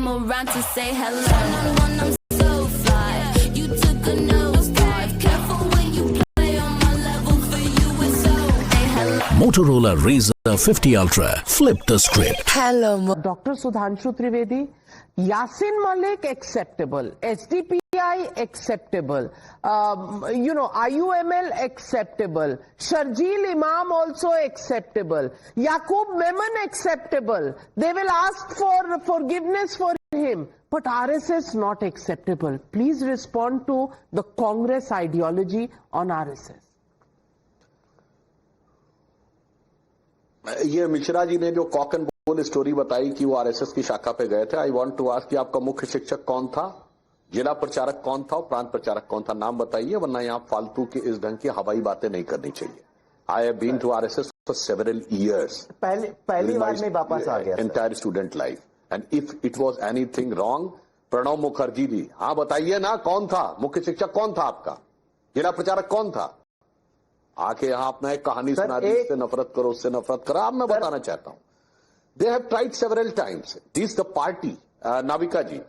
came around to say hello. One, I'm so fly. You took a nosedive. Careful when you play on my level. For you it's so. Hey, hello. Motorola Razr 50 Ultra. Flip the script. Hello, Dr. Sudhanshu Trivedi, Yasin Malik acceptable, SDPI acceptable, IUML acceptable, Sharjeel Imam also acceptable, Yaqub Memon acceptable. They will ask for forgiveness for him, but RSS not acceptable. Please respond to the Congress ideology on RSS. ये मिश्रा जी ने जो cock and बोल story बताई कि वो RSS की शाखा पे गए थे, आई वांट टू आस्क कि आपका मुख्य शिक्षक कौन था, जिला प्रचारक कौन था और प्रांत प्रचारक कौन था, नाम बताइए, वरना यहां फालतू की इस ढंग की हवाई बातें नहीं करनी चाहिए. I have been to RSS for several years. पहली बार में वापस आ गया entire student life, and if it was anything wrong, Pranab Mukherjee ji, हाँ बताइए ना कौन था, मुख्य शिक्षक कौन था आपका, जिला प्रचारक कौन था. आके यहां अपना एक कहानी सुना दी, इससे नफरत करो, उससे नफरत करो. अब मैं बताना चाहता हूं, they have tried several times. This the party, Navika ji.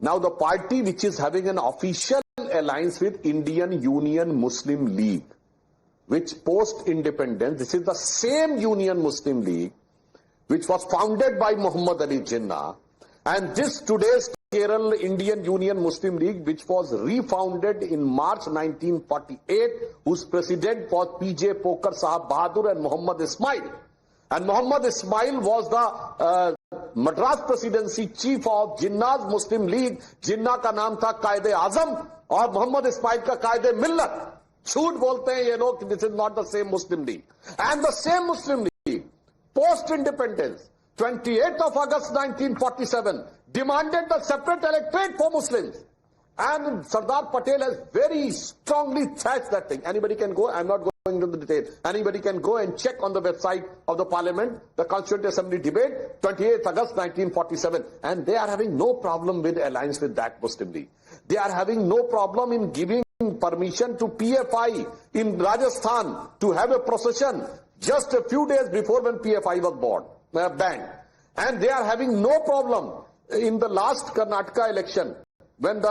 Now the party which is having an official alliance with Indian Union Muslim League, which post independence, this is the same Union Muslim League which was founded by Muhammad Ali Jinnah, and this today's Kerala Indian Union Muslim League, which was refounded in March 1948, whose president was P.J. Pokar Sahab Bahadur and Muhammad Ismail. And Muhammad Ismail was the Madras Presidency chief of Jinnah's Muslim League. Jinnah का नाम था कायदे आजम और मोहम्मद इस्माइल का कायदे मिल्लत. झूठ बोलते हैं ये लोग, this is not the same Muslim League. And the same Muslim League, post-independence, 28th of August 1947, demanded the separate electorate for Muslims. And Sardar Patel has very strongly thrashed that thing. Anybody can go, I'm not going into the detail. Anybody can go and check on the website of the parliament, the Constituent Assembly debate, 28th August 1947. And they are having no problem with alliance with that Muslim League. They are having no problem in giving permission to PFI in Rajasthan to have a procession just a few days before when PFI was banned. And they are having no problem in the last Karnataka election when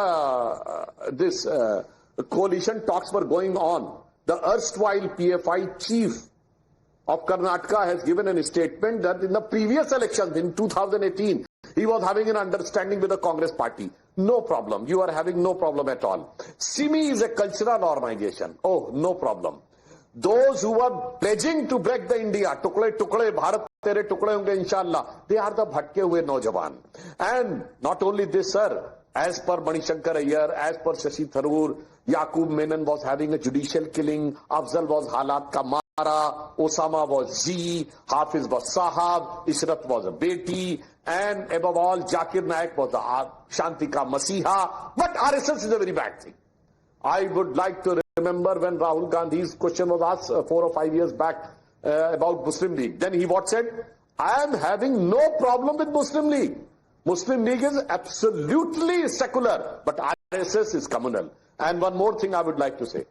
this coalition talks were going on. The erstwhile PFI chief of Karnataka has given a statement that in the previous elections in 2018, he was having an understanding with the Congress party. No problem. You are having no problem at all. SIMI is a cultural organization. Oh, no problem. Those who are pledging to break the India, tukle tukle Bharat tere tukle honge inshallah, they are the bhatke hue naujawan. And not only this, sir, as per Manishankar Iyer, as per Shashi Tharoor, Yaqub Menon was having a judicial killing, Afzal was Halat ka Mara, Osama was Z, Hafiz was Sahab, Ishrat was a Beti, and above all, Zakir Naik was a Shanti ka Masiha. But RSS is a very bad thing. I would like to remember when Rahul Gandhi's question was asked 4 or 5 years back about Muslim League. Then he what said? I am having no problem with Muslim League. Muslim League is absolutely secular, but RSS is communal. And one more thing I would like to say.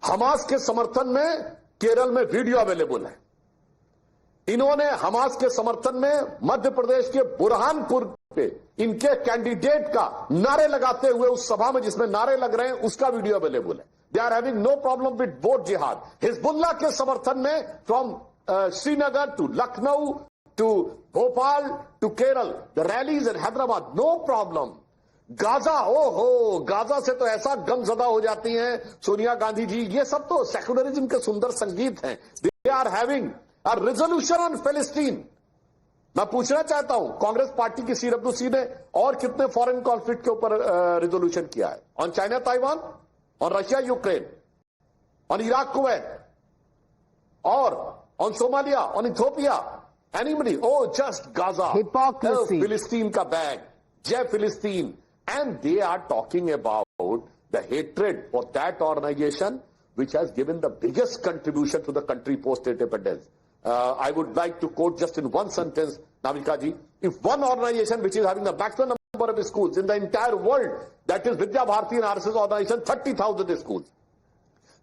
Hamas के समर्थन में केरल में video available है. इन्होंने Hamas के समर्थन में मध्य प्रदेश के बुरहानपुर पे इनके कैंडिडेट का नारे लगाते हुए उस सभा में जिसमें नारे लग रहे हैं उसका वीडियो अवेलेबल है. They are having no problem with vote जिहाद. हिजबुल्लाह के समर्थन में from Srinagar to Lucknow to Bhopal to Kerala, the rallies in Hyderabad, no problem. Gaza, ओहो, गाजा से तो ऐसा गमजदा हो जाती हैं सोनिया गांधी जी. ये सब तो सेकुलरिज्म के सुंदर संगीत हैं. They are having a resolution on Palestine. मैं पूछना चाहता हूं कांग्रेस पार्टी की CWC ने और कितने फॉरेन कॉन्फ्लिक्ट के ऊपर रेजोल्यूशन किया है? On China Taiwan, on Russia Ukraine, on Iraq Kuwait, और on Somalia, on Ethiopia. Anybody? Oh, just Gaza. Hypocrisy. Oh, Philistine ka bag. Jai Philistine. And they are talking about the hatred for that organization which has given the biggest contribution to the country post-independence. I would like to quote just in one sentence, Navika ji, if one organization which is having the maximum number of schools in the entire world, that is Vidya Bharati and RSS organization, 30,000 schools.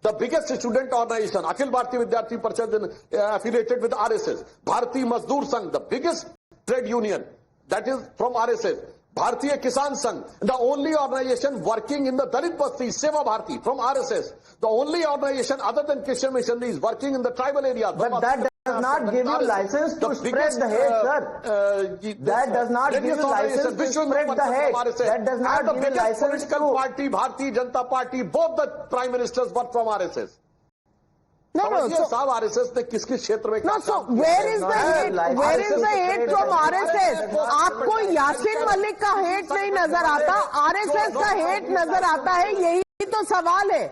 The biggest student organization, Akhil Bharatiya Vidyarthi Parishad, affiliated with RSS. Bharati Mazdoor Sangh, the biggest trade union. that is from RSS. Bharatiya Kisan Sangh, the only organization working in the Dalit Basti, Seva Bharati from RSS. The only organization other than Christian missionary is working in the tribal area. But that does not give you license to spread the hate, sir. That does not give you license to spread the hate. That does not give you license political to... party, Bharatiya Janata Party, both the prime ministers work from RSS. No, no, so, साहब RSS ने किस किस क्षेत्र में no, so where is the hate? Where is the hate from RSS? आपको यासीन मलिक का hate नहीं नजर आता, RSS का हेट नजर आता है, यही तो सवाल है।